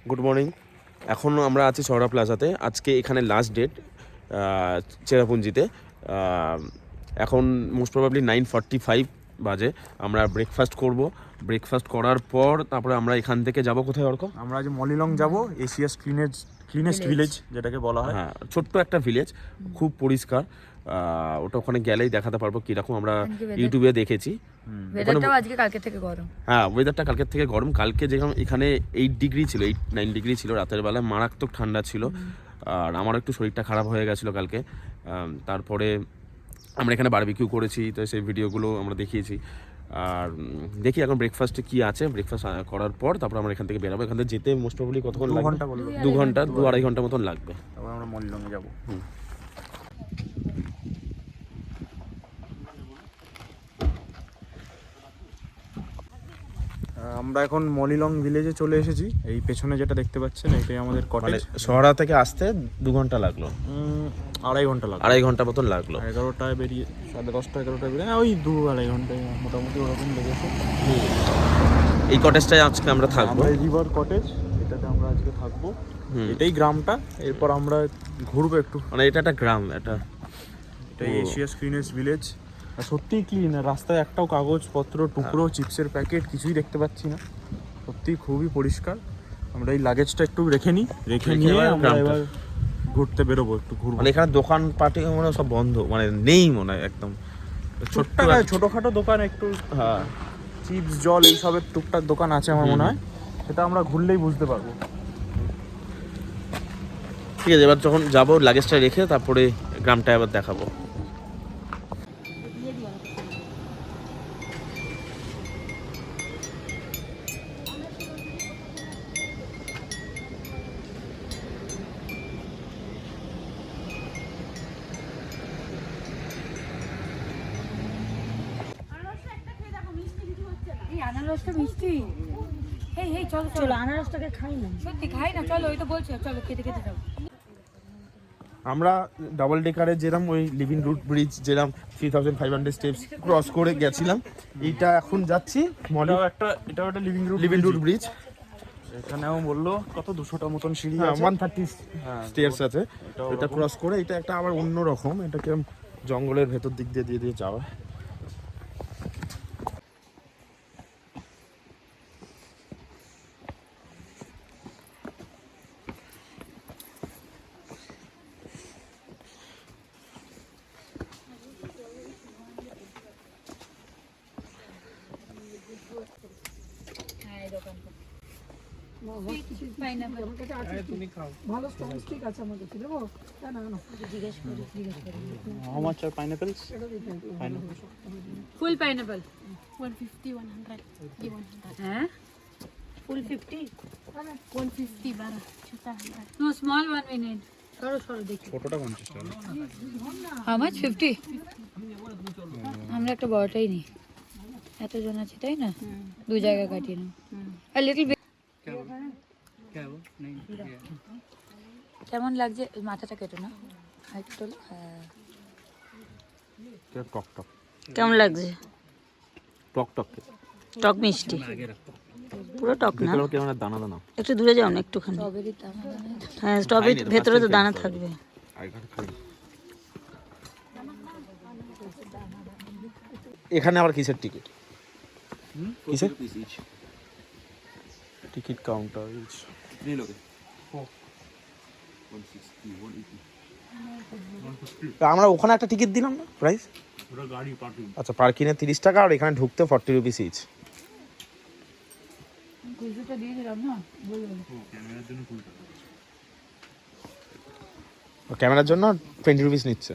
Good morning. এখন আমরা আছি সৌরা প্লাজাতে। আজকে এখানে লাস্ট ডেট চেরাপুঞ্জিতে। এখন মোস্ট প্রবাবলি 9:45 বাজে। আমরা ব্রেকফাস্ট করব। ব্রেকফাস্ট করার পর তারপরে আমরা এখান থেকে যাব কোথায় অর্ক? আমরা আজ মলিলং যাব, এশিয়াস ক্লিনেস্ট ভিলেজ যেটাকে বলা হয়। হ্যাঁ, ছোট্ট একটা ভিলেজ, খুব পরিষ্কার। ওটা ওখানে গেলেই দেখাতে পারবো কীরকম। আমরা ইউটিউবে দেখেছি। ওয়েদারটাও আজকে কালকে থেকে গরম। হ্যাঁ, ওয়েদারটা কালকের থেকে গরম। কালকে যেরকম এখানে 8 ডিগ্রি ছিল, 8-9 ডিগ্রি ছিল রাতের বেলায়, মারাত্মক ঠান্ডা ছিল। আর আমার একটু শরীরটা খারাপ হয়ে গেছিলো কালকে। তারপরে আমরা এখানে বারবিকিউ করেছি, তো সেই ভিডিওগুলো আমরা দেখিয়েছি। আর দেখি এখন ব্রেকফাস্টে কী আছে। ব্রেকফাস্ট করার পর তারপর আমরা এখান থেকে বেরোবো। এখান থেকে যেতে মোস্ট প্রবলি কতক্ষণ লাগবে? 2 ঘন্টা 2-2.5 ঘন্টা মতন লাগবে। তারপর আমরা মলিলংয়ে যাব। আমরা এখন মলিলং ভিলেজে চলে এসেছি। এই পেছনে যেটা দেখতে পাচ্ছেন এটাই আমাদের কটেজ। শহরা থেকে আসতে 2 ঘন্টা লাগলো, 2.5 ঘন্টা লাগলো। 2.5 ঘন্টা মতন লাগলো। 11টায় বেরিয়ে 10:30 11টায় বেরিয়ে ওই 2-2.5 ঘন্টায় মোটামুটি ওরকম লেগেছে। এই কটেজটাই আজকে আমরা থাকবো। রিভার কটেজ, এটাতে আমরা আজকে থাকবো। এটাই গ্রামটা। এরপর আমরা ঘুরবো একটু। মানে এটা একটা গ্রাম, এটাই এশিয়াস ক্লিনেস্ট ভিলেজ। আর সত্যিই ক্লিন। রাস্তায় একটাও কাগজপত্র, টুকরো, চিপসের প্যাকেট কিছুই দেখতে পাচ্ছি না। সত্যিই খুবই পরিষ্কার। আমরা এই লাগেজটা একটু রেখে নিয়ে আমরা এবার ঘুরতে বেরোবো, একটু ঘুরবো। মানে এখানে দোকান পাটি মনে সব বন্ধ, মানে নেই মনে হয় একদম। ছোটখাটো দোকান একটু, হ্যাঁ, চিপস, জল এইসবের টুকটাক দোকান আছে আমার মনে হয়। সেটা আমরা ঘুরলেই বুঝতে পারবো। ঠিক আছে, এবার যখন যাবো লাগেজটা রেখে তারপরে গ্রামটা এবার দেখাবো। আনারসটা মিষ্টি। এই চলো চলো, আনারসটাকে খাই না, সত্যি খাই না। চলো, ওই তো বলছো, চলো খেতে খেতে যাবো। আমরা ডাবল ডেকারের যেরকম ওই লিভিং রুট ব্রিজ যেরকম 3500 স্টেপস ক্রস করে গেছিলাম, এইটা এখন যাচ্ছি এটাও একটা লিভিং রুট ব্রিজ। এখানেও বললো কত 200টা মতন সিঁড়ি আছে। 130 স্টেয়ার্স আছে। এটা ক্রস করে এটা একটা আবার অন্য রকম, এটাকে জঙ্গলের ভেতর দিক দিয়ে দিয়ে যাওয়া। How much are pineapples? Full pineapple 150 100 ये 100 হ্যাঁ ফুল 50 150 12 छोटा 100 no small one we need সরো দেখি ছোটটা 50 টাকা। হাউ মাচ 50 আমরা একটা বড়টাই নিই, এতজন আছে তাই না, দু জায়গা কাটিয়ে নাও। আর লিটল কেমন লাগছে? মাথাটা কেটে না একটু। হ্যাঁ, টক টক কেমন লাগছে? টক টক টক মিষ্টি, পুরো টক না, কেমন দানা দানা। একটু দূরে যাও না একটুখানি। হ্যাঁ, স্ট্রবেরি ভেতরে তো দানা থাকবে। এখানে আবার কিসের টিকিট? কিসের টিকিট কাউন্টার? আমরা ওখানে একটা টিকিট দিলাম না, প্রাইস? আচ্ছা, পার্কিংয়ে 30 টাকা আর এখানে ঢুকতে 40 রুপিস ইচ। ক্যামেরার জন্য 20 রুপিস নিচ্ছে।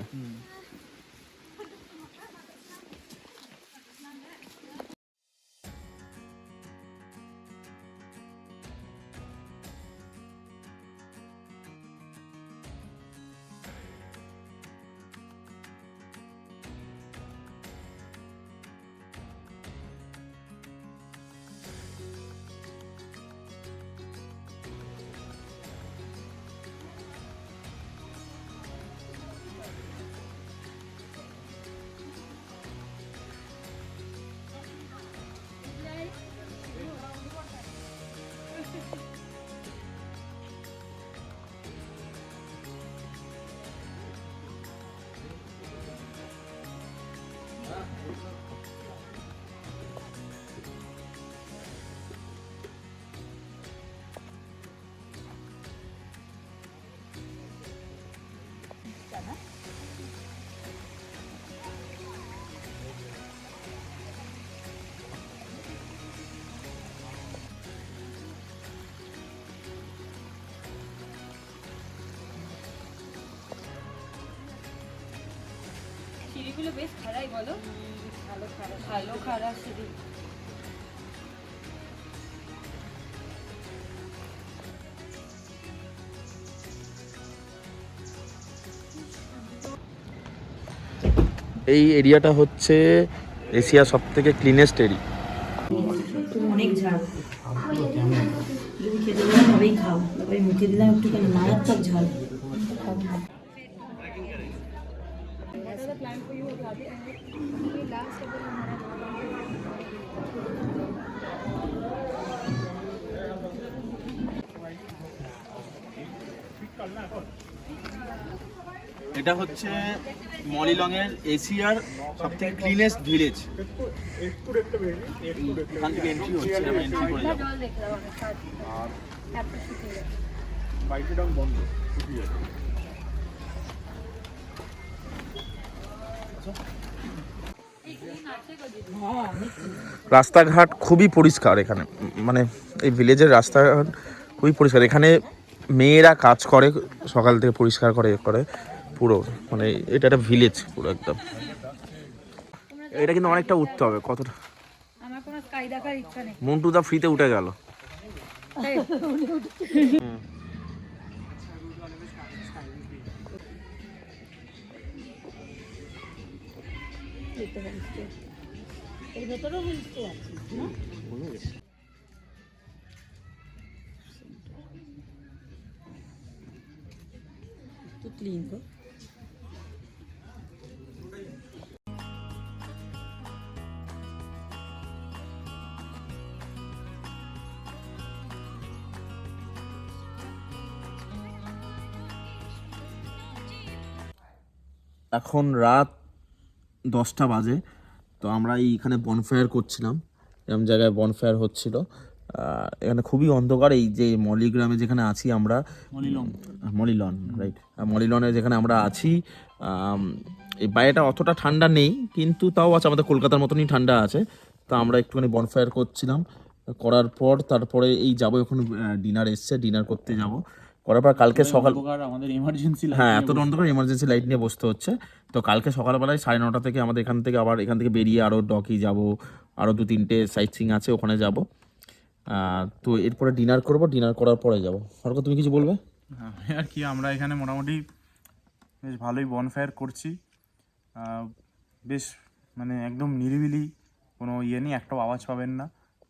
সিঁড়িগুলো বেশ খারাই বলো, ভালো খারাপ সিঁড়ি। এই এরিয়াটা হচ্ছে এশিয়া সব থেকে ক্লিনেস্ট এরিয়া। অনেক ঝাল, তুমি খেতে দিলে তবেই খাও, তবে মুখে দিলাম একটুখানি মারাত্মক ঝাল। এটা হচ্ছে মলিলংয়ের এশিয়ার সবথেকে ক্লিনেস্ট ভিলেজ। এখান থেকে এন্ট্রি হচ্ছে, আমরা এন্ট্রি করে যাবো। জল দেখলাম আমি তারপর শুকিয়ে গেছে। বাইকে ডাউন বন্ধ, ছুটি যাবে। রাস্তাঘাট খুবই পরিষ্কার এখানে, মানে এই ভিলেজের রাস্তাঘাট খুবই পরিষ্কার। এখানে মেয়েরা কাজ করে, সকাল থেকে পরিষ্কার করে পুরো, মানে এটা একটা ভিলেজ পুরো একদম। এটা কিন্তু অনেকটা উঠতে হবে, কতটা আমার কোনো স্কাই দেখার ইচ্ছা নেই। মন্টু দা ফ্রিতে উঠে গেল। এর ভেতরেও মিষ্টি আছে না? তো ক্লিন তো। এখন রাত 10টা বাজে, তো আমরা এইখানে বনফায়ার করছিলাম, এরকম জায়গায় বনফায়ার হচ্ছিল। এখানে খুবই অন্ধকার। এই যে মলিগ্রামে যেখানে আছি আমরা, মলিলন রাইট, মলিলনে যেখানে আমরা আছি, এই বাইরেটা অতটা ঠান্ডা নেই, কিন্তু তাও আছে, আমাদের কলকাতার মতনই ঠান্ডা আছে। তো আমরা একটুখানি বনফায়ার করছিলাম, করার পর তারপরে এই যাবো, এখন ডিনার এসছে, ডিনার করতে যাব। করার পর কালকে সকাল, আমাদের এমার্জেন্সি হ্যাঁ এত অন্ধকার, এমার্জেন্সি লাইট নিয়ে বসতে হচ্ছে। তো কালকে সকালবেলায় 9:30 থেকে আমাদের এখান থেকে বেরিয়ে আরও ডকি যাব, আরও 2-3টে সাইট সিং আছে, ওখানে যাব। তো এরপরে ডিনার করব, ডিনার করার পরে যাব। হরকত, তুমি কিছু বলবে? আর কি, আমরা এখানে মোটামুটি বেশ ভালোই বনফায়ার করছি। বেশ মানে একদম নিরিবিলি, কোনো ইয়ে নেই, একটাও আওয়াজ পাবেন না।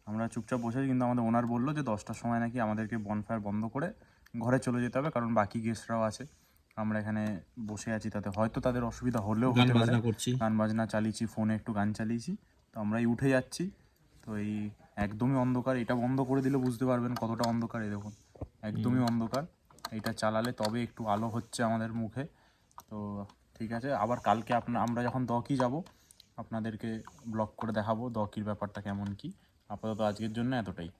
আমরা চুপচাপ বসে আছি, কিন্তু আমাদের ওনার বললো যে 10টার সময় নাকি আমাদেরকে বনফায়ার বন্ধ করে ঘরে চলে যেতে হবে, কারণ বাকি গেস্টরাও আছে। আমরা এখানে বসে আছি, তাতে হয়তো তাদের অসুবিধা হলেও হতে পারে। গান বাজনা চালিয়েছি, ফোনে একটু গান চালিয়েছি, তো আমরাই উঠে যাচ্ছি। তো এই একদমই অন্ধকার, এটা বন্ধ করে দিলে বুঝতে পারবেন কতটা অন্ধকার। এই দেখুন, একদমই অন্ধকার। এটা চালালে তবে একটু আলো হচ্ছে আমাদের মুখে। তো ঠিক আছে, আবার কালকে আমরা যখন দকি যাব আপনাদেরকে ব্লগ করে দেখাবো দকির ব্যাপারটা কেমন কি। আপাতত আজকের জন্য এতটাই।